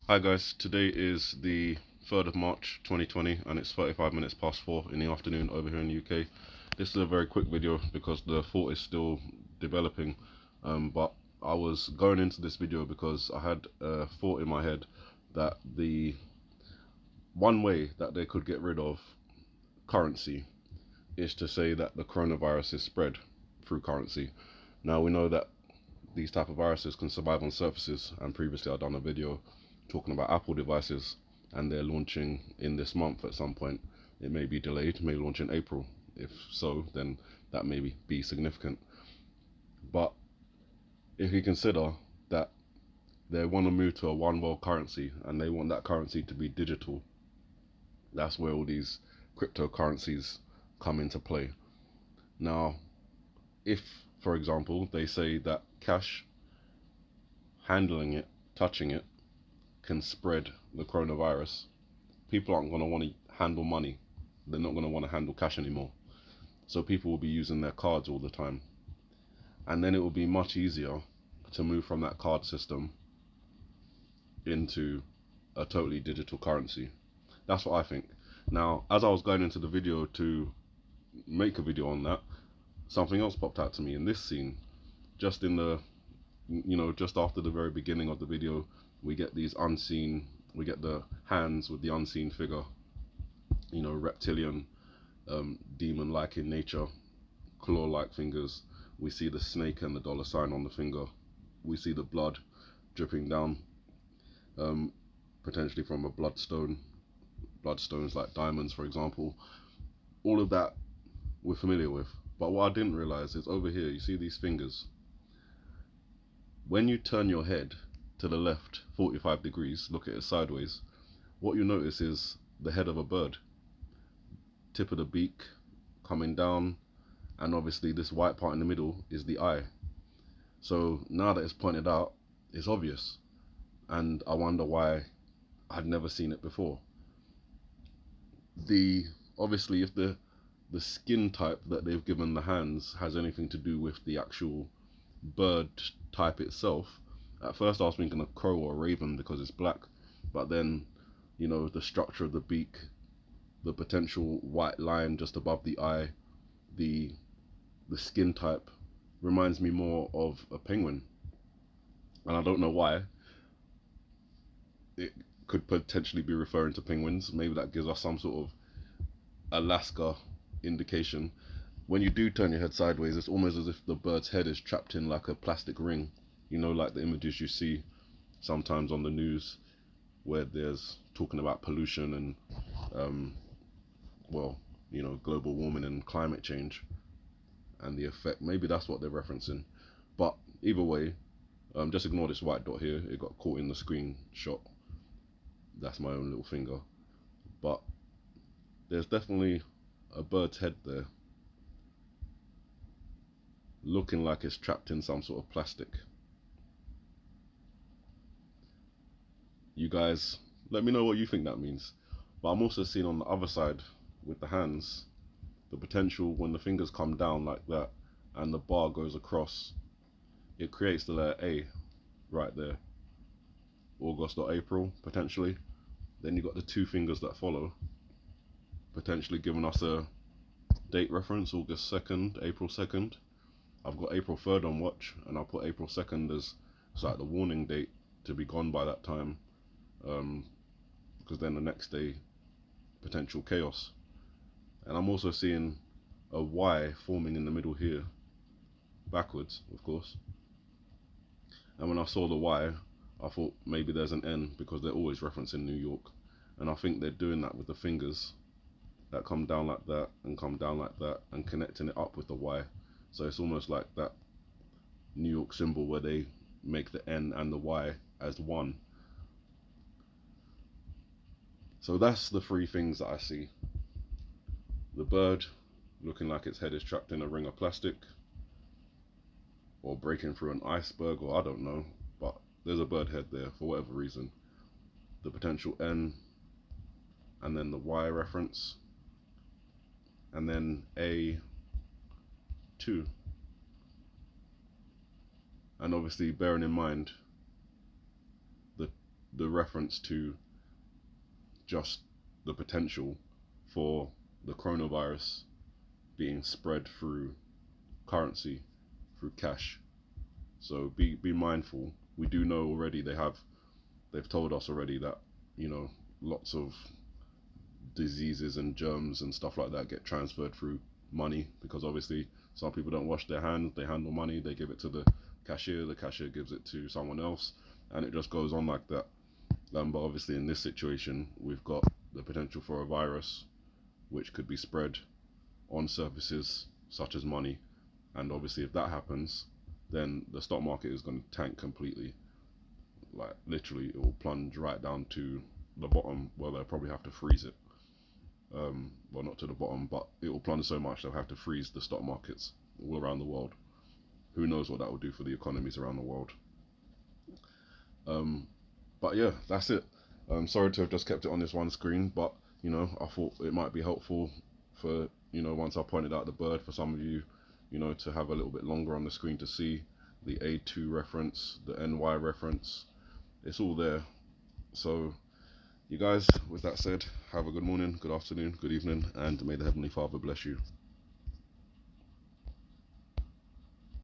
Hi guys, today is the 3rd of March 2020 and it's 35 minutes past 4 in the afternoon over here in the UK. This is a very quick video because the thought is still developing, but I was going into this video because I had a thought in my head that the one way that they could get rid of currency is to say that the coronavirus is spread through currency. Now we know that these type of viruses can survive on surfaces, and previously I've done a video talking about Apple devices, and they're launching in this month at some point. It may be delayed, may launch in April. If so, then that may be significant. But if you consider that they want to move to a one world currency and they want that currency to be digital, that's where all these cryptocurrencies come into play. Now, if, for example, they say that cash, handling it, touching it, can spread the coronavirus, people aren't going to want to handle money. They're not going to want to handle cash anymore. So people will be using their cards all the time. And then it will be much easier to move from that card system into a totally digital currency. That's what I think. Now, as I was going into the video to make a video on that, something else popped out to me in this scene. Just in the, just after the very beginning of the video, we get the hands with the unseen figure, reptilian, demon-like in nature, claw-like fingers. We see the snake and the dollar sign on the finger. We see the blood dripping down, potentially from a bloodstones like diamonds, for example. All of that we're familiar with. But what I didn't realize is over here, you see these fingers. When you turn your head to the left 45 degrees, look at it sideways, what you notice is the head of a bird, tip of the beak coming down, and obviously this white part in the middle is the eye. So now that it's pointed out, it's obvious, and I wonder why I'd never seen it before. Obviously if the skin type that they've given the hands has anything to do with the actual bird type itself, at first I was thinking a crow or a raven because it's black, but then the structure of the beak, the potential white line just above the eye, the skin type reminds me more of a penguin, and I don't know why. It could potentially be referring to penguins. Maybe that gives us some sort of Alaska indication. When you do turn your head sideways, it's almost as if the bird's head is trapped in like a plastic ring, like the images you see sometimes on the news where there's talking about pollution and global warming and climate change and the effect. Maybe that's what they're referencing. But either way, just ignore this white dot here. It got caught in the screenshot. That's my own little finger. But there's definitely a bird's head there, looking like it's trapped in some sort of plastic. You guys, let me know what you think that means. But I'm also seeing on the other side with the hands, the potential when the fingers come down like that and the bar goes across, it creates the letter A right there. August or April, potentially. Then you've got the two fingers that follow, potentially giving us a date reference, August 2nd, April 2nd. I've got April 3rd on watch, and I'll put April 2nd as like the warning date to be gone by that time, because then the next day, potential chaos. And I'm also seeing a Y forming in the middle here, backwards, of course. And when I saw the Y, I thought maybe there's an N because they're always referencing New York. And I think they're doing that with the fingers that come down like that and come down like that and connecting it up with the Y. So it's almost like that New York symbol where they make the N and the Y as one. So that's the three things that I see. The bird looking like its head is trapped in a ring of plastic, or breaking through an iceberg, or I don't know, but there's a bird head there for whatever reason. The potential N, and then the Y reference, and then A2. And obviously bearing in mind the reference to just the potential for the coronavirus being spread through currency, through cash. So be mindful. We do know already they've told us already that, lots of diseases and germs and stuff like that get transferred through money, because obviously some people don't wash their hands, they handle money, they give it to the cashier gives it to someone else, and it just goes on like that. But obviously in this situation, we've got the potential for a virus which could be spread on surfaces such as money, and obviously if that happens, then the stock market is going to tank completely. Like literally, it will plunge right down to the bottom, where they'll probably have to freeze it. Well, not to the bottom, but it will plunge so much they'll have to freeze the stock markets all around the world. Who knows what that will do for the economies around the world. But yeah, that's it. Sorry to have just kept it on this one screen, but I thought it might be helpful for, once I pointed out the bird, for some of you, to have a little bit longer on the screen to see the A2 reference, the NY reference. It's all there. So you guys, with that said, have a good morning, good afternoon, good evening, and may the Heavenly Father bless you.